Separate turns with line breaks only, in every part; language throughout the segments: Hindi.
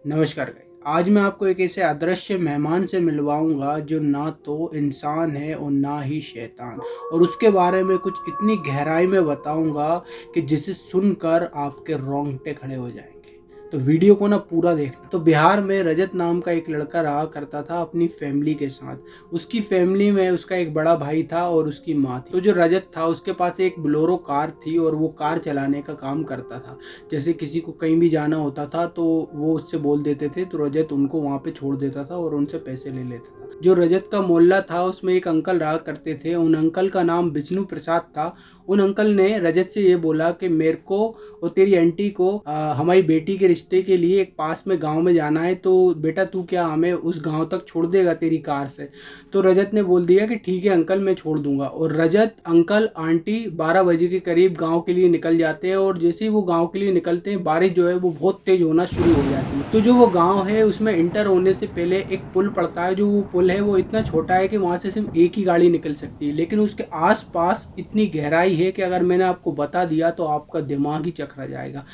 नमस्कार गाइस। आज मैं आपको एक ऐसे अदृश्य मेहमान से मिलवाऊंगा जो ना तो इंसान है और ना ही शैतान, और उसके बारे में कुछ इतनी गहराई में बताऊंगा कि जिसे सुनकर आपके रोंगटे खड़े हो जाएंगे। तो वीडियो को ना पूरा देखना। तो बिहार में रजत नाम का एक लड़का रहा करता था अपनी फैमिली के साथ। उसकी फैमिली में उसका एक बड़ा भाई था और उसकी माँ थी। तो जो रजत था उसके पास एक बोलेरो कार थी और वो कार चलाने का काम करता था। जैसे किसी को कहीं भी जाना होता था तो वो उससे बोल देते थे, तो रजत उनको वहाँ पे छोड़ देता था और उनसे पैसे ले लेता था। जो रजत का मोहल्ला था उसमें एक अंकल रहा करते थे। उन अंकल का नाम विष्णु प्रसाद था। उन अंकल ने रजत से ये बोला कि मेरे को और तेरी आंटी को हमारी बेटी के रिश्ते के लिए एक पास में गांव में जाना है, तो बेटा तू क्या हमें उस गांव तक छोड़ देगा तेरी कार से। तो रजत ने बोल दिया कि ठीक है अंकल, मैं छोड़ दूंगा। और रजत, अंकल, आंटी 12 बजे के करीब गांव के लिए निकल जाते हैं। और जैसे ही वो गांव के लिए निकलते हैं बारिश जो है वो बहुत तेज होना शुरू हो जाती है। तो जो वो गांव है उसमें इंटर होने से पहले एक पुल पड़ता है। जो वो पुल है वो इतना छोटा है कि वहां से सिर्फ एक ही गाड़ी निकल सकती है, लेकिन उसके आस पास इतनी गहराई है कि अगर मैंने आपको बता दिया तो आपका दिमाग ही चकरा जाएगा।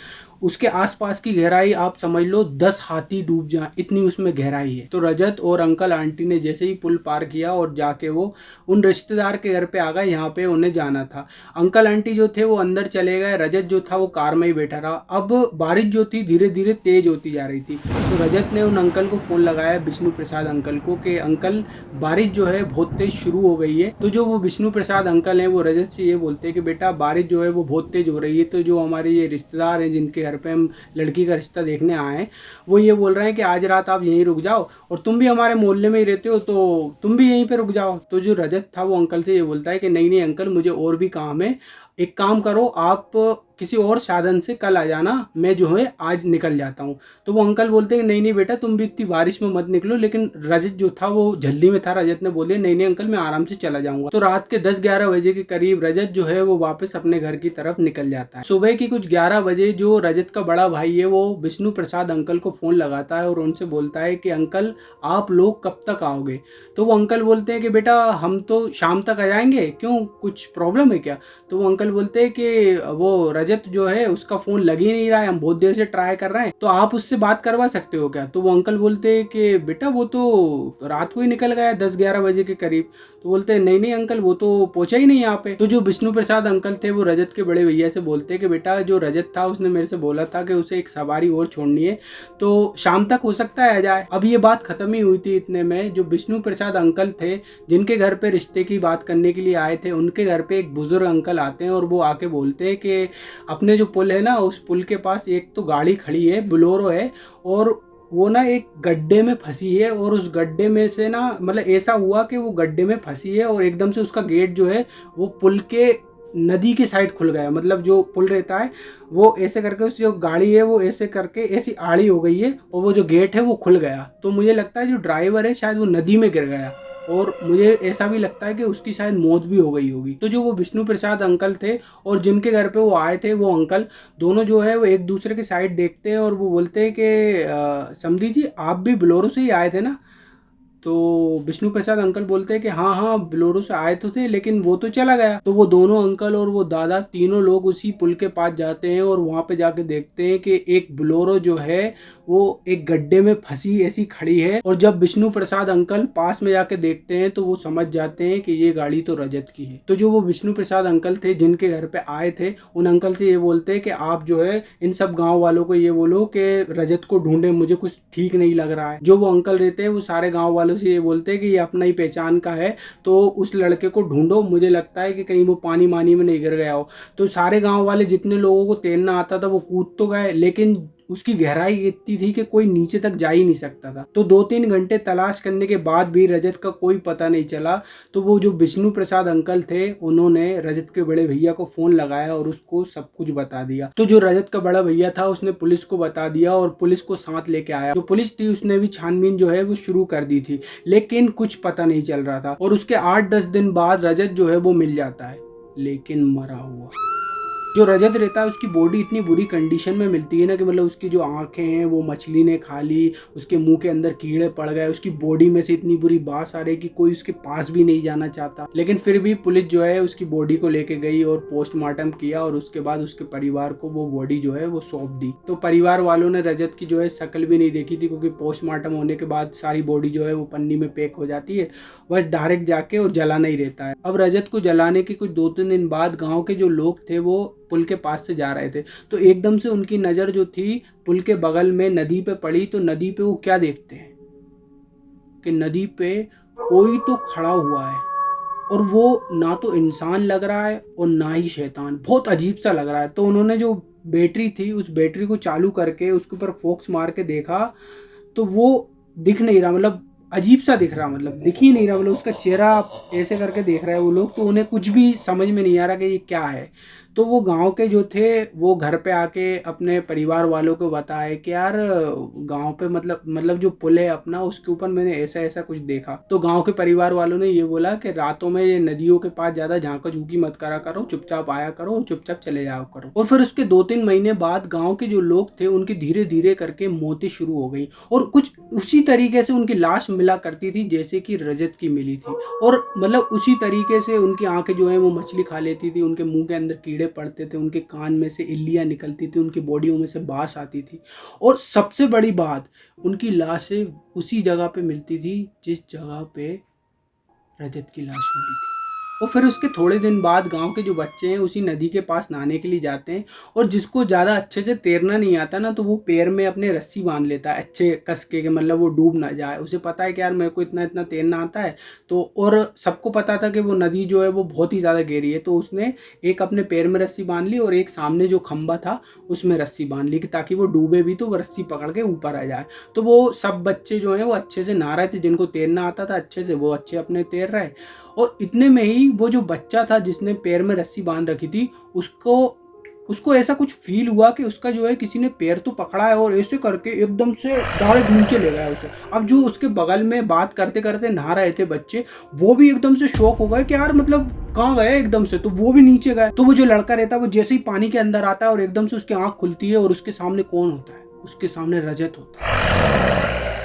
उसके आसपास की गहराई आप समझ लो 10 हाथी डूब जाए, इतनी उसमें गहराई है। तो रजत और अंकल आंटी ने जैसे ही पुल पार किया और जाके वो उन रिश्तेदार के घर पे आ गए, यहाँ पे उन्हें जाना था। अंकल आंटी जो थे वो अंदर चले गए, रजत जो था वो कार में ही बैठा रहा। अब बारिश जो थी धीरे धीरे तेज होती जा रही थी। तो रजत ने उन अंकल को फोन लगाया, विष्णु प्रसाद अंकल को, कि अंकल बारिश जो है बहुत तेज शुरू हो गई है। तो जो वो विष्णु प्रसाद अंकल हैं वो रजत से ये बोलते हैं कि बेटा बारिश जो है वो बहुत तेज हो रही है। तो जो हमारे ये रिश्तेदार हैं जिनके घर पे हम लड़की का रिश्ता देखने आए हैं, वो ये बोल रहे हैं कि आज रात आप यहीं रुक जाओ, और तुम भी हमारे मोहल्ले में ही रहते हो तो तुम भी यहीं पे रुक जाओ। तो जो रजत था वो अंकल से ये बोलता है कि नहीं नहीं अंकल, मुझे और भी काम है। एक काम करो, आप किसी और साधन से कल आ जाना, मैं जो है आज निकल जाता हूँ। तो वो अंकल बोलते हैं कि नहीं नहीं बेटा, तुम भी इतनी बारिश में मत निकलो। लेकिन रजत जो था वो जल्दी में था। रजत ने बोले नहीं नहीं अंकल, मैं आराम से चला जाऊंगा। तो रात के 10-11 बजे के करीब रजत जो है वो वापस अपने घर की तरफ निकल जाता है। सुबह की कुछ 11 बजे जो रजत का बड़ा भाई है वो विष्णु प्रसाद अंकल को फोन लगाता है और उनसे बोलता है कि अंकल आप लोग कब तक आओगे। तो वो अंकल बोलते हैं कि बेटा हम तो शाम तक आ जाएंगे, क्यों कुछ प्रॉब्लम है क्या। तो वो अंकल बोलते हैं कि वो रजत जो है उसका फोन लग ही नहीं रहा है, हम बहुत देर से ट्राई कर रहे हैं, तो आप उससे बात करवा सकते हो क्या। तो वो अंकल बोलते हैं कि बेटा वो तो रात को ही निकल गया 10-11 बजे के करीब। तो बोलते हैं नहीं नहीं अंकल, वो तो पहुंचा ही नहीं यहाँ पे। तो जो विष्णु प्रसाद अंकल थे वो रजत के बड़े भैया से बोलते हैं कि बेटा जो रजत था उसने मेरे से बोला था कि उसे एक सवारी और छोड़नी है, तो शाम तक हो सकता है आ जाए। अब ये बात खत्म ही हुई थी, इतने में जो विष्णु प्रसाद अंकल थे जिनके घर पे रिश्ते की बात करने के लिए आए थे, उनके घर पे एक बुजुर्ग अंकल आते हैं और वो आके बोलते हैं कि अपने जो पुल है ना, उस पुल के पास एक तो गाड़ी खड़ी है, बोलेरो है, और वो ना एक गड्ढे में फंसी है। और उस गड्ढे में से ना, मतलब ऐसा हुआ कि वो गड्ढे में फंसी है और एकदम से उसका गेट जो है वो पुल के नदी के साइड खुल गया। मतलब जो पुल रहता है वो ऐसे करके, उस जो गाड़ी है वो ऐसे करके ऐसी आड़ी हो गई है और वो जो गेट है वो खुल गया। तो मुझे लगता है जो ड्राइवर है शायद वो नदी में गिर गया, और मुझे ऐसा भी लगता है कि उसकी शायद मौत भी हो गई होगी। तो जो वो विष्णु प्रसाद अंकल थे और जिनके घर पे वो आए थे वो अंकल, दोनों जो है वो एक दूसरे की साइड देखते हैं और वो बोलते हैं कि समधी जी आप भी बोलेरो से ही आए थे ना। तो विष्णु प्रसाद अंकल बोलते हैं कि हाँ हाँ बोलेरो से आए तो थे, लेकिन वो तो चला गया। तो वो दोनों अंकल और वो दादा तीनों लोग उसी पुल के पास जाते हैं और वहां पे जाके देखते हैं कि एक बोलेरो जो है वो एक गड्ढे में फंसी ऐसी खड़ी है। और जब विष्णु प्रसाद अंकल पास में जाके देखते हैं तो वो समझ जाते हैं कि ये गाड़ी तो रजत की है। तो जो वो विष्णु प्रसाद अंकल थे जिनके घर पे आए थे, उन अंकल से ये बोलते हैं कि आप जो है इन सब गांव वालों को ये बोलो कि रजत को ढूंढे, मुझे कुछ ठीक नहीं लग रहा है। जो वो अंकल रहते हैं वो सारे गांव वालों से ये बोलते हैं कि ये अपना ही पहचान का है, तो उस लड़के को ढूंढो, मुझे लगता है कि कहीं वो पानी मानी में नहीं गिर गया हो। तो सारे गांव वाले जितने लोगों को तैरना आता था वो कूद तो गए, लेकिन उसकी गहराई इतनी थी कि कोई नीचे तक जा ही नहीं सकता था। तो 2-3 घंटे तलाश करने के बाद भी रजत का कोई पता नहीं चला। तो वो जो विष्णु प्रसाद अंकल थे उन्होंने रजत के बड़े भैया को फोन लगाया और उसको सब कुछ बता दिया। तो जो रजत का बड़ा भैया था उसने पुलिस को बता दिया और पुलिस को साथ लेके आया। जो पुलिस थी उसने भी छानबीन जो है वो शुरू कर दी थी, लेकिन कुछ पता नहीं चल रहा था। और उसके 8-10 दिन बाद रजत जो है वो मिल जाता है, लेकिन मरा हुआ। जो रजत रहता है उसकी बॉडी इतनी बुरी कंडीशन में मिलती है ना कि मतलब उसकी जो आंखें हैं वो मछली ने खा ली, उसके मुंह के अंदर कीड़े पड़ गए, उसकी बॉडी में से इतनी बुरी बास आ रही कि कोई उसके पास भी नहीं जाना चाहता। लेकिन फिर भी पुलिस जो है उसकी बॉडी को लेके गई और पोस्टमार्टम किया और उसके बाद उसके परिवार को वो बॉडी जो है वो सौंप दी। तो परिवार वालों ने रजत की जो है शक्ल भी नहीं देखी थी, क्योंकि पोस्टमार्टम होने के बाद सारी बॉडी जो है वो पन्नी में पैक हो जाती है, बस डायरेक्ट जाके और जलाना ही रहता है। अब रजत को जलाने के कुछ 2-3 दिन बाद गांव के जो लोग थे वो पुल के पास से जा रहे थे, तो एकदम से उनकी नज़र जो थी पुल के बगल में नदी पे पड़ी। तो नदी पे वो क्या देखते हैं कि नदी पे कोई तो खड़ा हुआ है, और वो ना तो इंसान लग रहा है और ना ही शैतान, बहुत अजीब सा लग रहा है। तो उन्होंने जो बैटरी थी उस बैटरी को चालू करके उसके ऊपर फोक्स मार के देखा, तो वो दिख नहीं रहा, मतलब अजीब सा दिख रहा, मतलब दिख ही नहीं रहा, मतलब उसका चेहरा ऐसे करके देख रहे हैं वो लोग, तो उन्हें कुछ भी समझ में नहीं आ रहा कि ये क्या है। तो वो गांव के जो थे वो घर पे आके अपने परिवार वालों को बताए कि यार गांव पे मतलब जो पुल है अपना उसके ऊपर मैंने ऐसा ऐसा कुछ देखा। तो गांव के परिवार वालों ने ये बोला कि रातों में ये नदियों के पास ज्यादा झांका झूकी मत करा करो, चुपचाप आया करो, चुपचाप चले जाओ करो। और फिर उसके 2-3 महीने बाद गाँव के जो लोग थे उनकी धीरे धीरे करके मौतें शुरू हो गई, और कुछ उसी तरीके से उनकी लाश मिला करती थी जैसे कि रजत की मिली थी, और मतलब उसी तरीके से उनकी आंखें जो है वो मछली खा लेती थी, उनके मुंह के अंदर कीड़े पड़ते थे, उनके कान में से इल्लियां निकलती थी, उनकी बॉडियों में से बास आती थी, और सबसे बड़ी बात उनकी लाशें उसी जगह पे मिलती थी जिस जगह पे रजत की लाश मिली थी। और फिर उसके थोड़े दिन बाद गांव के जो बच्चे हैं उसी नदी के पास नहाने के लिए जाते हैं, और जिसको ज़्यादा अच्छे से तैरना नहीं आता ना, तो वो पैर में अपने रस्सी बांध लेता है अच्छे कस के, मतलब वो डूब ना जाए। उसे पता है कि यार मेरे को इतना इतना तैरना आता है, तो और सबको पता था कि वो नदी जो है वो बहुत ही ज़्यादा गहरी है, तो उसने एक अपने पैर में रस्सी बांध ली और एक सामने जो खंबा था उसमें रस्सी बांध ली, कि ताकि वो डूबे भी तो वो रस्सी पकड़ के ऊपर आ जाए। तो वो सब बच्चे जो हैं वो अच्छे से नहा रहे थे, जिनको तैरना आता था अच्छे से वो अच्छे अपने तैर रहे। और इतने में ही वो जो बच्चा था जिसने पैर में रस्सी बांध रखी थी उसको उसको ऐसा कुछ फील हुआ कि उसका जो है किसी ने पैर तो पकड़ा है, और ऐसे करके एकदम से डायरेक्ट नीचे ले गया उसे। अब जो उसके बगल में बात करते करते नहा रहे थे बच्चे, वो भी एकदम से शॉक हो गए कि यार मतलब कहाँ गए एकदम से, तो वो भी नीचे गए। तो वो जो लड़का रहता है वो जैसे ही पानी के अंदर आता है और एकदम से उसकी आंख खुलती है, और उसके सामने कौन होता है, उसके सामने रजत होता है।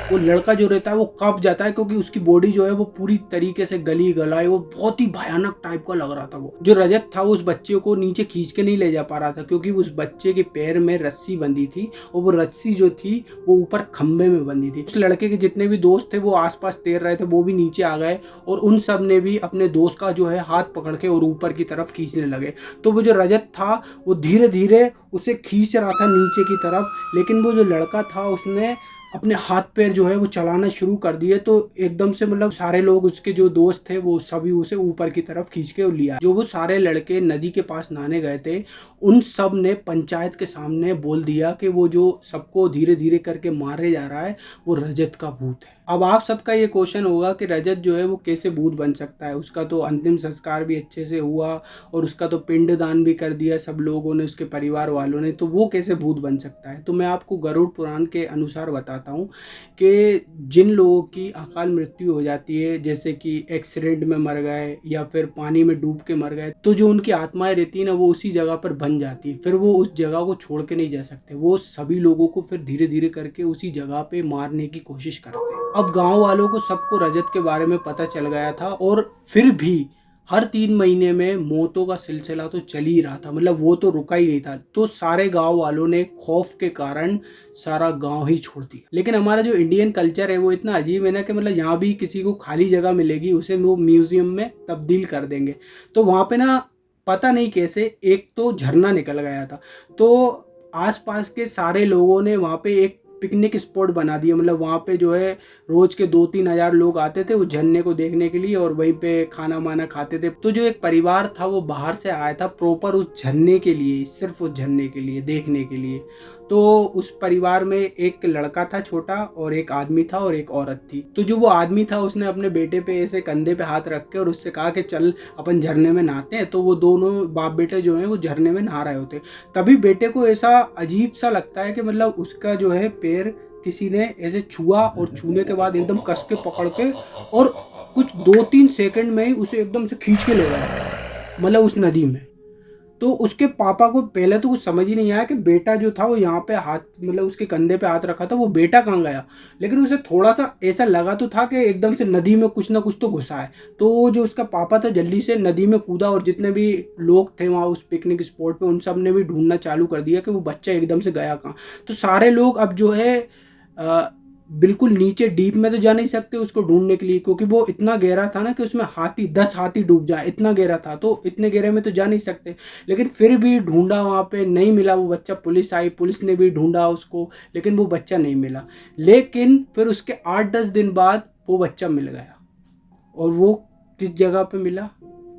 वो लड़का जो रहता है वो कांप जाता है, क्योंकि उसकी बॉडी जो है वो पूरी तरीके से गली गलाई, वो बहुत ही भयानक टाइप का लग रहा था। वो जो रजत था उस बच्चे को नीचे खींच के नहीं ले जा पा रहा था, क्योंकि उस बच्चे के पैर में रस्सी बंधी थी, और वो रस्सी जो थी वो ऊपर खंबे में बंधी थी। उस लड़के के जितने भी दोस्त थे वो आसपास तैर रहे थे, वो भी नीचे आ गए, और उन सब ने भी अपने दोस्त का जो है हाथ पकड़ के और ऊपर की तरफ खींचने लगे। तो वो जो रजत था वो धीरे धीरे उसे खींच रहा था नीचे की तरफ, लेकिन वो जो लड़का था उसने अपने हाथ पैर जो है वो चलाना शुरू कर दिए। तो एकदम से मतलब सारे लोग, उसके जो दोस्त थे वो सभी उसे ऊपर की तरफ खींच के लिया। जो वो सारे लड़के नदी के पास नहाने गए थे उन सब ने पंचायत के सामने बोल दिया कि वो जो सबको धीरे धीरे करके मारे जा रहा है वो रजत का भूत है। अब आप सबका ये क्वेश्चन होगा कि रजत जो है वो कैसे भूत बन सकता है। उसका तो अंतिम संस्कार भी अच्छे से हुआ और उसका तो पिंडदान भी कर दिया सब लोगों ने, उसके परिवार वालों ने, तो वो कैसे भूत बन सकता है। तो मैं आपको गरुड़ पुराण के अनुसार बताता हूँ कि जिन लोगों की अकाल मृत्यु हो जाती है, जैसे कि एक्सीडेंट में मर गए या फिर पानी में डूब के मर गए, तो जो उनकी आत्माएं रहती है ना वो उसी जगह पर बन जाती है, फिर वो उस जगह को छोड़ के नहीं जा सकते। वो सभी लोगों को फिर धीरे धीरे करके उसी जगह पे मारने की कोशिश करते हैं। अब गांव वालों को सबको रजत के बारे में पता चल गया था, और फिर भी हर 3 महीने में मौतों का सिलसिला तो चल ही रहा था, मतलब वो तो रुका ही नहीं था। तो सारे गांव वालों ने खौफ के कारण सारा गांव ही छोड़ दिया। लेकिन हमारा जो इंडियन कल्चर है वो इतना अजीब है ना कि मतलब यहाँ भी किसी को खाली जगह मिलेगी उसे वो म्यूजियम में तब्दील कर देंगे। तो वहाँ पे ना पता नहीं कैसे एक तो झरना निकल गया था, तो आसपास के सारे लोगों ने वहाँ पे एक पिकनिक स्पॉट बना दिया। मतलब वहाँ पे जो है रोज के 2-3 हजार लोग आते थे उस झरने को देखने के लिए, और वहीं पे खाना वाना खाते थे। तो जो एक परिवार था वो बाहर से आया था प्रॉपर उस झरने के लिए, सिर्फ उस झरने के लिए देखने के लिए। तो उस परिवार में एक लड़का था छोटा, और एक आदमी था और एक औरत थी। तो जो वो आदमी था उसने अपने बेटे पे ऐसे कंधे पे हाथ रख के और उससे कहा कि चल अपन झरने में नहाते हैं। तो वो दोनों बाप बेटे जो हैं वो झरने में नहा रहे होते। तभी बेटे को ऐसा अजीब सा लगता है कि मतलब उसका जो है पैर किसी ने ऐसे छुआ, और छूने के बाद एकदम कस के पकड़ के और कुछ 2-3 सेकंड में ही उसे एकदम से खींच के ले गया, मतलब उस नदी में। तो उसके पापा को पहले तो कुछ समझ ही नहीं आया कि बेटा जो था वो यहाँ पे हाथ, मतलब उसके कंधे पे हाथ रखा था, वो बेटा कहाँ गया। लेकिन उसे थोड़ा सा ऐसा लगा तो था कि एकदम से नदी में कुछ ना कुछ तो घुसा है। तो वो जो उसका पापा था जल्दी से नदी में कूदा, और जितने भी लोग थे वहाँ उस पिकनिक स्पॉट पे उन सब ने भी ढूंढना चालू कर दिया कि वो बच्चा एकदम से गया कहाँ। तो सारे लोग अब जो है बिल्कुल नीचे डीप में तो जा नहीं सकते उसको ढूंढने के लिए, क्योंकि वो इतना गहरा था ना कि उसमें हाथी 10 हाथी डूब जाए, इतना गहरा था। तो इतने गहरे में तो जा नहीं सकते। लेकिन फिर भी ढूंढा, वहाँ पे नहीं मिला वो बच्चा। पुलिस आई, पुलिस ने भी ढूंढा उसको, लेकिन वो बच्चा नहीं मिला। लेकिन फिर उसके 8-10 दिन बाद वो बच्चा मिल गया। और वो किस जगह पे मिला?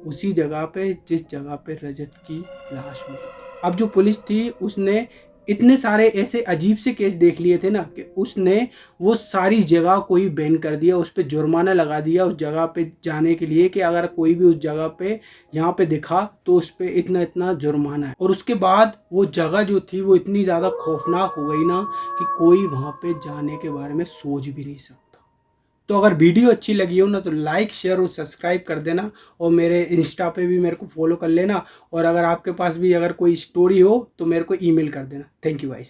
उसी जगह पे जिस जगह पे रजत की लाश मिली थी। अब जो पुलिस थी उसने इतने सारे ऐसे अजीब से केस देख लिए थे ना कि उसने वो सारी जगह को ही बैन कर दिया, उस पर जुर्माना लगा दिया उस जगह पे जाने के लिए कि अगर कोई भी उस जगह पे यहाँ पे दिखा तो उस पर इतना इतना जुर्माना है। और उसके बाद वो जगह जो थी वो इतनी ज़्यादा खौफनाक हो गई ना कि कोई वहाँ पे जाने के बारे में सोच भी नहीं सकता। तो अगर वीडियो अच्छी लगी हो ना तो लाइक शेयर और सब्सक्राइब कर देना, और मेरे इंस्टा पे भी मेरे को फॉलो कर लेना। और अगर आपके पास भी अगर कोई स्टोरी हो तो मेरे को ईमेल कर देना। Thank you guys.